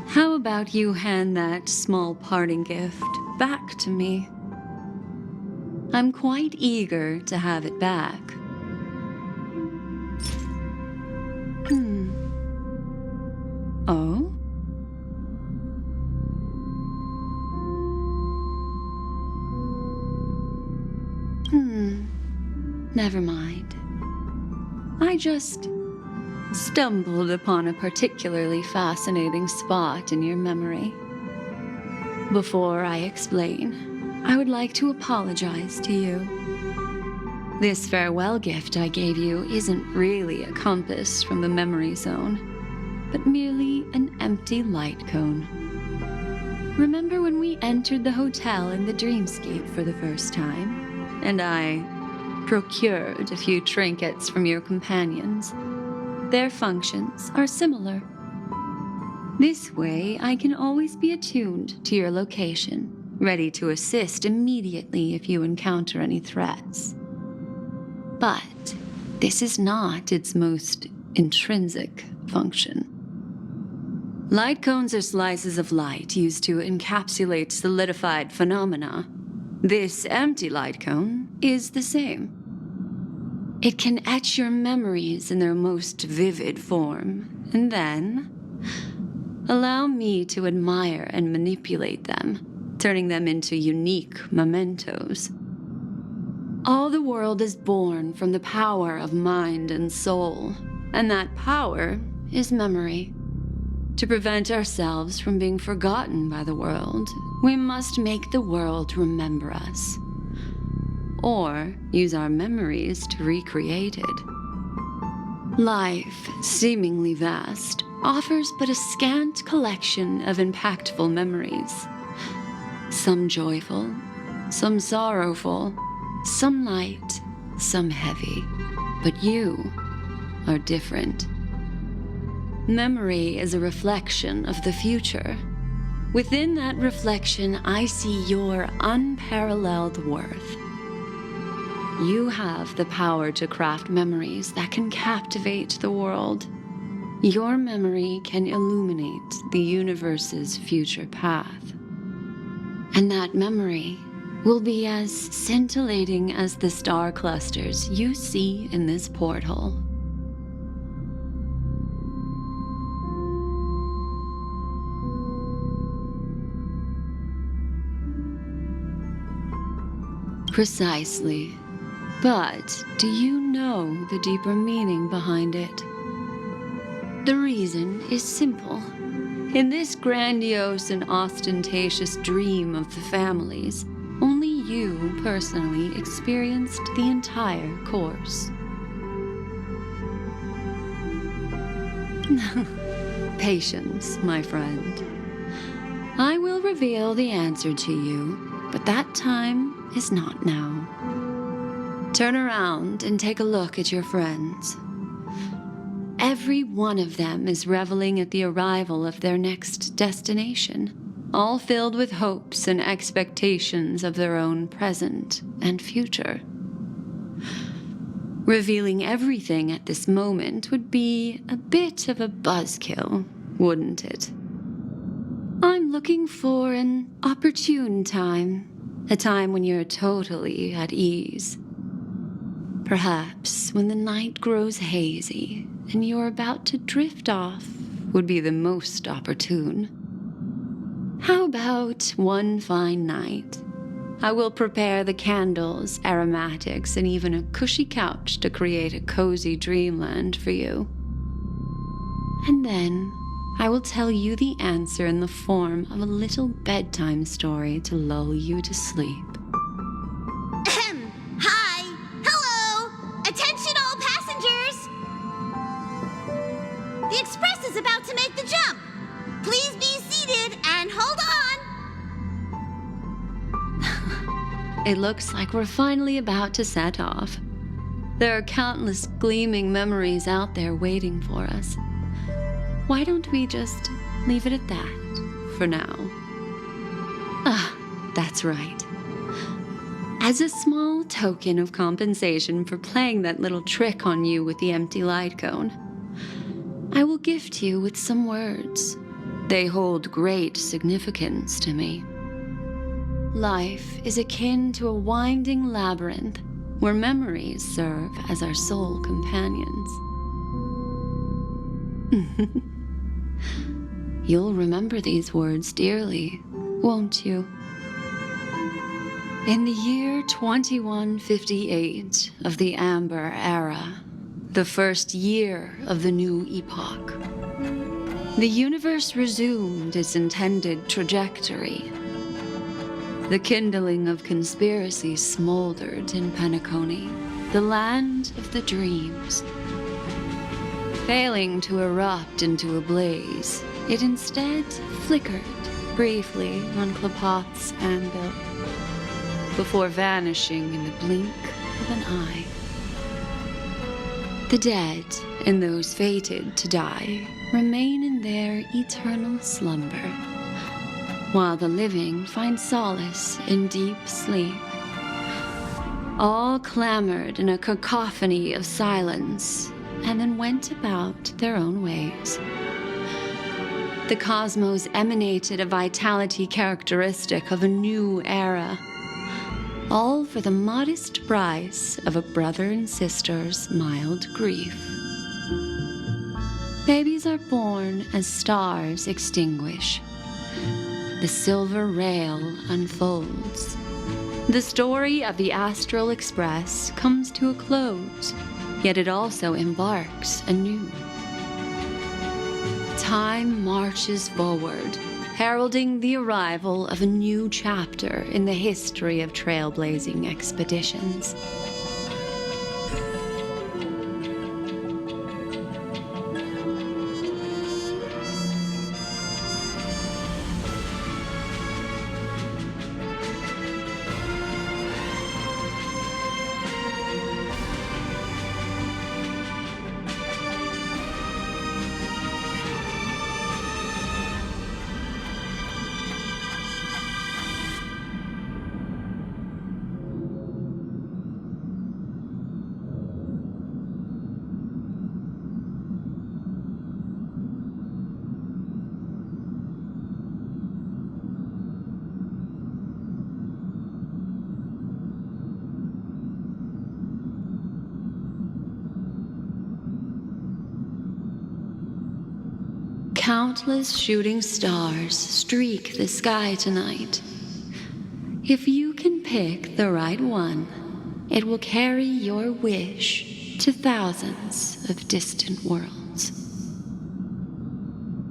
how about you hand that small parting gift back to me? I'm quite eager to have it back. Oh? Never mind. I just stumbled upon a particularly fascinating spot in your memory. Before I explain, I would like to apologize to you. This farewell gift I gave you isn't really a compass from the memory zone, but merely an empty light cone. remember when we entered the hotel in the dreamscape for the first time, and I procured a few trinkets from your companions? Their functions are similar. This way, I can always be attuned to your location, ready to assist immediately if you encounter any threats. But this is not its most intrinsic function. Light cones are slices of light used to encapsulate solidified phenomena. This empty light cone is the same. It can etch your memories in their most vivid form, and then allow me to admire and manipulate them, turning them into unique mementos. All the world is born from the power of mind and soul, and that power is memory. To prevent ourselves from being forgotten by the world, we must make the world remember us, or use our memories to recreate it. Life, seemingly vast, offers but a scant collection of impactful memories. Some joyful, some sorrowful, some light, some heavy. But you are different. Memory is a reflection of the future. Within that reflection, I see your unparalleled worth. You have the power to craft memories that can captivate the world. Your memory can illuminate the universe's future path. And that memory will be as scintillating as the star clusters you see in this porthole. Precisely. But do you know the deeper meaning behind it? The reason is simple. In this grandiose and ostentatious dream of the families, only you personally experienced the entire course. Patience, my friend. I will reveal the answer to you, but that time is not now. Turn around and take a look at your friends. Every one of them is reveling at the arrival of their next destination, all filled with hopes and expectations of their own present and future. Revealing everything at this moment would be a bit of a buzzkill, wouldn't it? I'm looking for an opportune time. A time when you're totally at ease. Perhaps when the night grows hazy and you're about to drift off would be the most opportune. How about one fine night? I will prepare the candles, aromatics, and even a cushy couch to create a cozy dreamland for you. And then I will tell you the answer in the form of a little bedtime story to lull you to sleep. Hi! Hello! Attention all passengers! The express is about to make the jump. Please be seated and hold on. It looks like we're finally about to set off. There are countless gleaming memories out there waiting for us. Why don't we just leave it at that for now? That's right. As a small token of compensation for playing that little trick on you with the empty light cone, I will gift you with some words. They hold great significance to me. Life is akin to a winding labyrinth where memories serve as our sole companions. You'll remember these words dearly, won't you? In the year 2158 of the Amber Era, the first year of the new epoch, the universe resumed its intended trajectory. The kindling of conspiracy smoldered in Penacony, the land of the dreams. Failing to erupt into a blaze, it instead flickered briefly on Klapoth's anvil, before vanishing in the blink of an eye. The dead and those fated to die remain in their eternal slumber, while the living find solace in deep sleep. All clamored in a cacophony of silence, and then went about their own ways. The cosmos emanated a vitality characteristic of a new era, all for the modest price of a brother and sister's mild grief. Babies are born as stars extinguish. The silver rail unfolds. The story of the Astral Express comes to a close, yet it also embarks anew. Time marches forward, heralding the arrival of a new chapter in the history of trailblazing expeditions. Countless shooting stars streak the sky tonight. If you can pick the right one, it will carry your wish to thousands of distant worlds.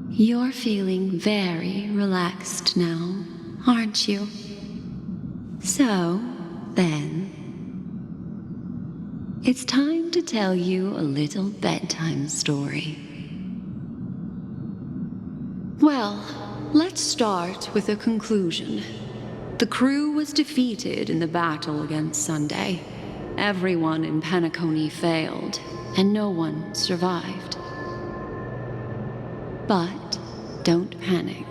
You're feeling very relaxed now, aren't you? So, then, it's time to tell you a little bedtime story. Well, let's start with a conclusion. The crew was defeated in the battle against Sunday. Everyone in Penacony failed, and no one survived. But don't panic.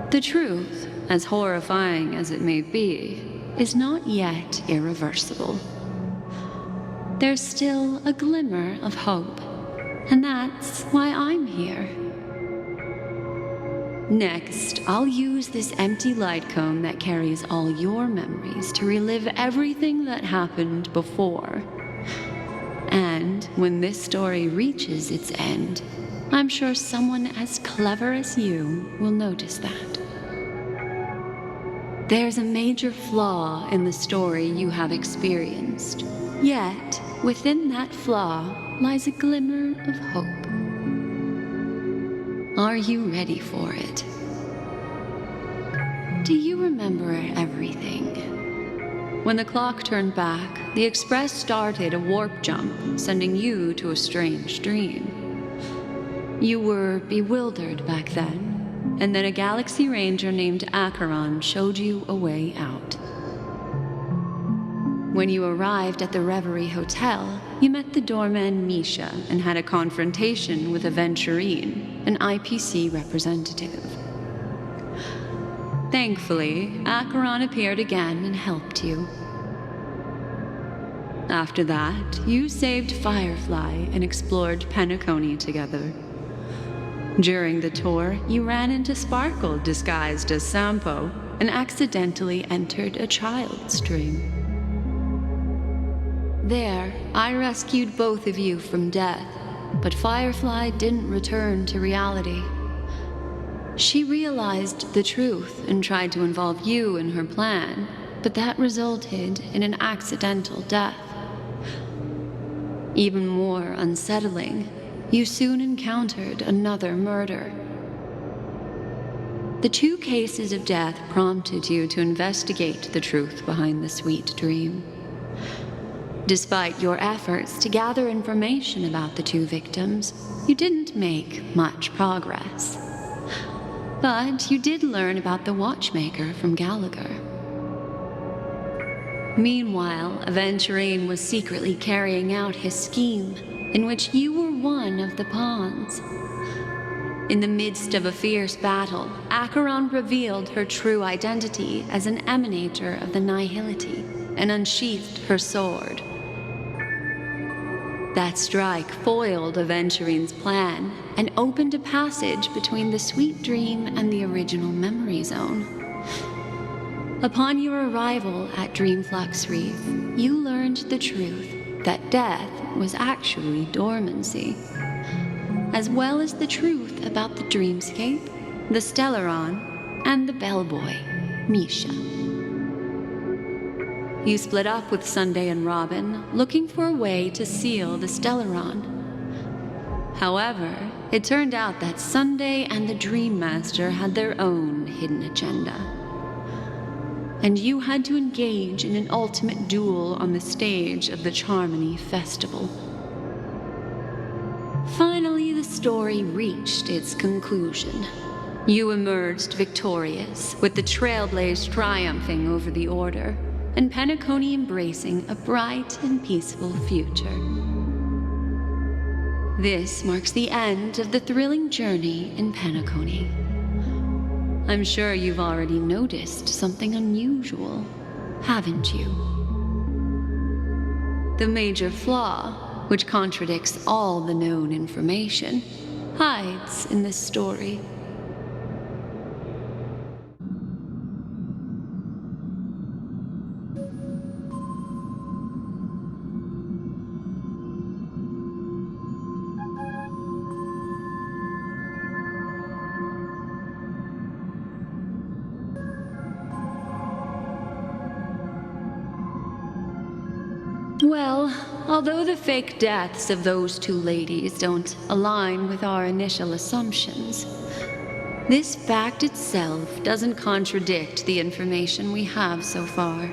The truth, as horrifying as it may be, is not yet irreversible. There's still a glimmer of hope, and that's why I'm here. Next, I'll use this empty light cone that carries all your memories to relive everything that happened before. And when this story reaches its end, I'm sure someone as clever as you will notice that. There's a major flaw in the story you have experienced, yet within that flaw lies a glimmer of hope. Are you ready for it? Do you remember everything? When the clock turned back, the Express started a warp jump, sending you to a strange dream. You were bewildered back then, and then a Galaxy Ranger named Acheron showed you a way out. When you arrived at the Reverie Hotel, you met the doorman Misha and had a confrontation with Aventurine, an IPC representative. Thankfully, Acheron appeared again and helped you. After that, you saved Firefly and explored Penacony together. During the tour, you ran into Sparkle disguised as Sampo and accidentally entered a child's dream. There, I rescued both of you from death, but Firefly didn't return to reality. She realized the truth and tried to involve you in her plan, but that resulted in an accidental death. Even more unsettling, you soon encountered another murder. The 2 cases of death prompted you to investigate the truth behind the sweet dream. Despite your efforts to gather information about the 2 victims, you didn't make much progress. but you did learn about the watchmaker from Gallagher. Meanwhile, Aventurine was secretly carrying out his scheme, in which you were one of the pawns. In the midst of a fierce battle, Acheron revealed her true identity as an emanator of the Nihility and unsheathed her sword. That strike foiled Aventurine's plan and opened a passage between the Sweet Dream and the original Memory Zone. Upon your arrival at Dreamflux Reef, you learned the truth that death was actually dormancy, as well as the truth about the dreamscape, the Stellaron, and the bellboy, Misha. You split up with Sunday and Robin, looking for a way to seal the Stellaron. However, it turned out that Sunday and the Dream Master had their own hidden agenda, and you had to engage in an ultimate duel on the stage of the Charmony Festival. Finally, the story reached its conclusion. You emerged victorious, with the Trailblaze triumphing over the Order, and Penacony embracing a bright and peaceful future. This marks the end of the thrilling journey in Penacony. I'm sure you've already noticed something unusual, haven't you? The major flaw, which contradicts all the known information, hides in this story. Well, although the fake deaths of those two ladies don't align with our initial assumptions, this fact itself doesn't contradict the information we have so far.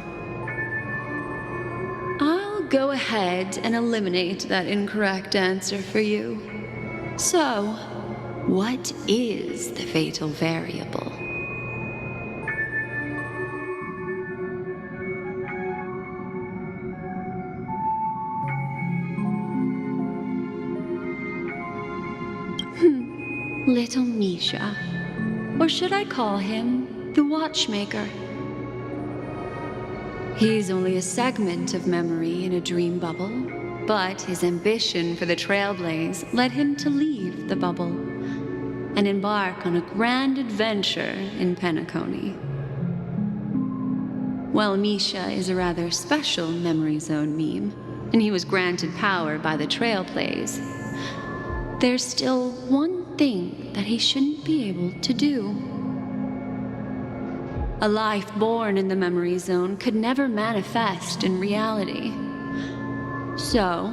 I'll go ahead and eliminate that incorrect answer for you. So, what is the fatal variable? Little Misha. Or should I call him the Watchmaker? He's only a segment of memory in a dream bubble, but his ambition for the Trailblaze led him to leave the bubble and embark on a grand adventure in Penacony. While Misha is a rather special Memory Zone meme, and he was granted power by the Trailblaze, there's still one thing that he shouldn't be able to do. A life born in the Memory Zone could never manifest in reality. So,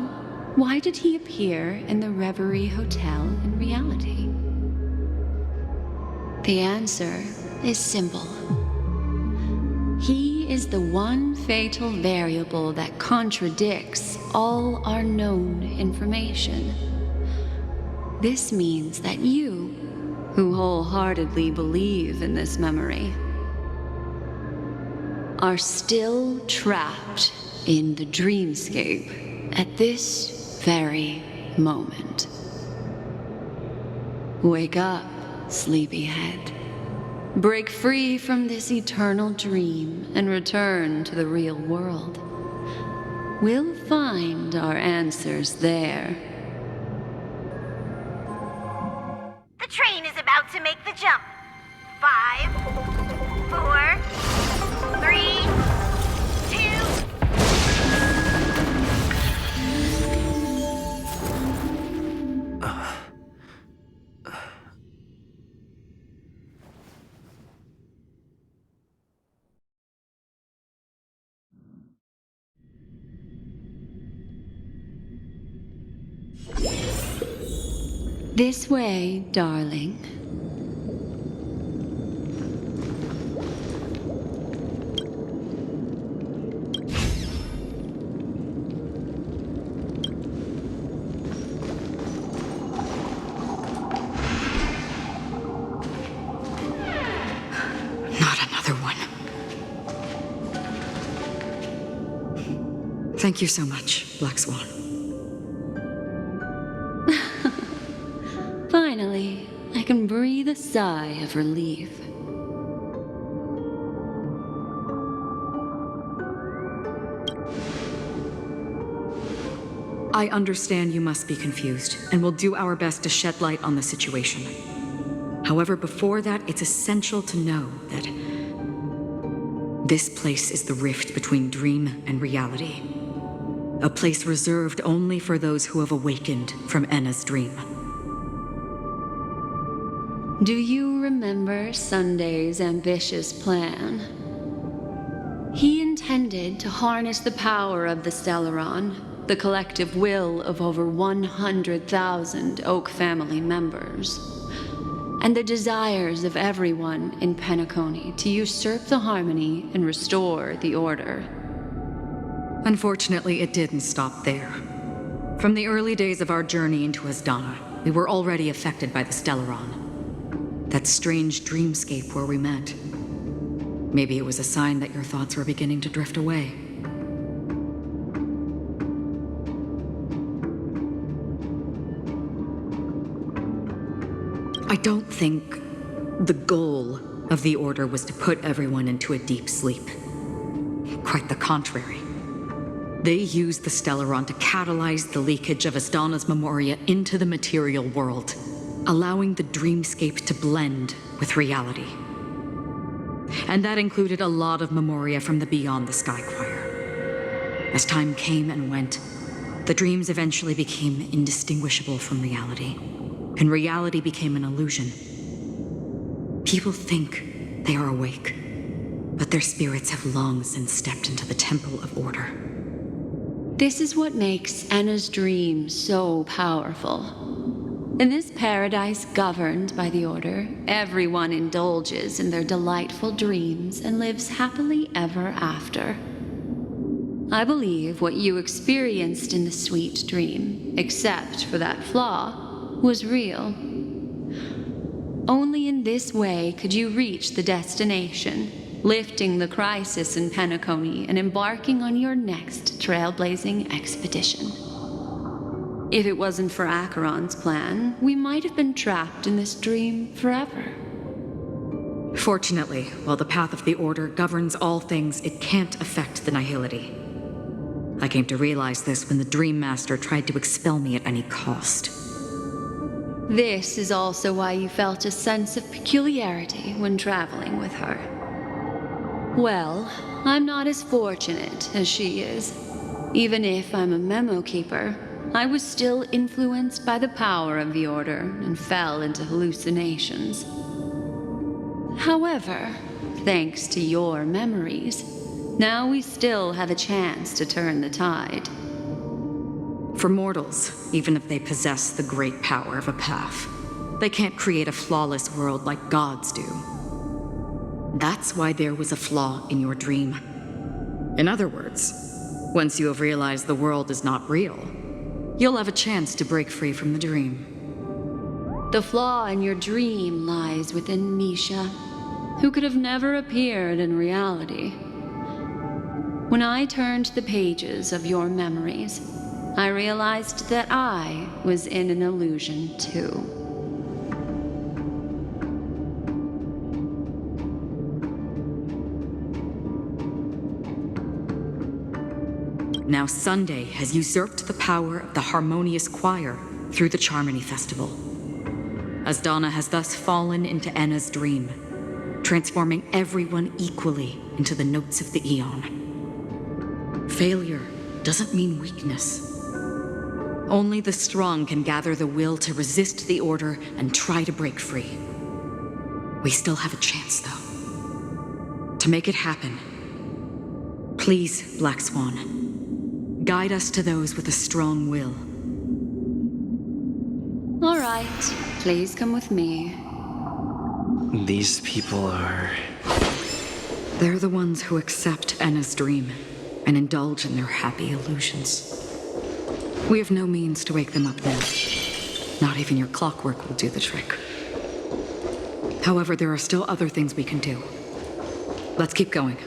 why did he appear in the Reverie Hotel in reality? The answer is simple. He is the one fatal variable that contradicts all our known information. This means that you, who wholeheartedly believe in this memory, are still trapped in the dreamscape at this very moment. Wake up, sleepyhead. Break free from this eternal dream and return to the real world. We'll find our answers there. The train is about to make the jump. 5, 4, 3, 2... This way, darling. Thank you so much, Black Swan. Finally, I can breathe a sigh of relief. I understand you must be confused, and will do our best to shed light on the situation. However, before that, it's essential to know that this place is the rift between dream and reality. A place reserved only for those who have awakened from Enna's dream. Do you remember Sunday's ambitious plan? He intended to harness the power of the Stellaron, the collective will of over 100,000 Oak family members, and the desires of everyone in Penacony to usurp the harmony and restore the order. Unfortunately, it didn't stop there. From the early days of our journey into Asdana, we were already affected by the Stellaron. That strange dreamscape where we met. Maybe it was a sign that your thoughts were beginning to drift away. I don't think the goal of the Order was to put everyone into a deep sleep. Quite the contrary. They used the Stellaron to catalyze the leakage of Asdana's memoria into the material world, allowing the dreamscape to blend with reality. And that included a lot of memoria from the Beyond the Sky Choir. As time came and went, the dreams eventually became indistinguishable from reality, and reality became an illusion. People think they are awake, but their spirits have long since stepped into the Temple of Order. This is what makes Enna's dream so powerful. In this paradise governed by the Order, everyone indulges in their delightful dreams and lives happily ever after. I believe what you experienced in the sweet dream, except for that flaw, was real. Only in this way could you reach the destination, lifting the crisis in Penacony and embarking on your next trailblazing expedition. If it wasn't for Acheron's plan, we might have been trapped in this dream forever. Fortunately, while the path of the Order governs all things, it can't affect the Nihility. I came to realize this when the Dream Master tried to expel me at any cost. This is also why you felt a sense of peculiarity when traveling with her. Well, I'm not as fortunate as she is. Even if I'm a memo keeper, I was still influenced by the power of the Order and fell into hallucinations. However, thanks to your memories, now we still have a chance to turn the tide. For mortals, even if they possess the great power of a path, they can't create a flawless world like gods do. That's why there was a flaw in your dream. In other words, once you have realized the world is not real, you'll have a chance to break free from the dream. The flaw in your dream lies within Misha, who could have never appeared in reality. When I turned the pages of your memories, I realized that I was in an illusion too. Now Sunday has usurped the power of the Harmonious Choir through the Charmony Festival. Asdana has thus fallen into Enna's dream, transforming everyone equally into the notes of the Aeon. Failure doesn't mean weakness. Only the strong can gather the will to resist the Order and try to break free. We still have a chance, though. To make it happen, please, Black Swan, guide us to those with a strong will. All right, please come with me. These people are... They're the ones who accept Enna's dream and indulge in their happy illusions. We have no means to wake them up now. Not even your clockwork will do the trick. However, there are still other things we can do. Let's keep going.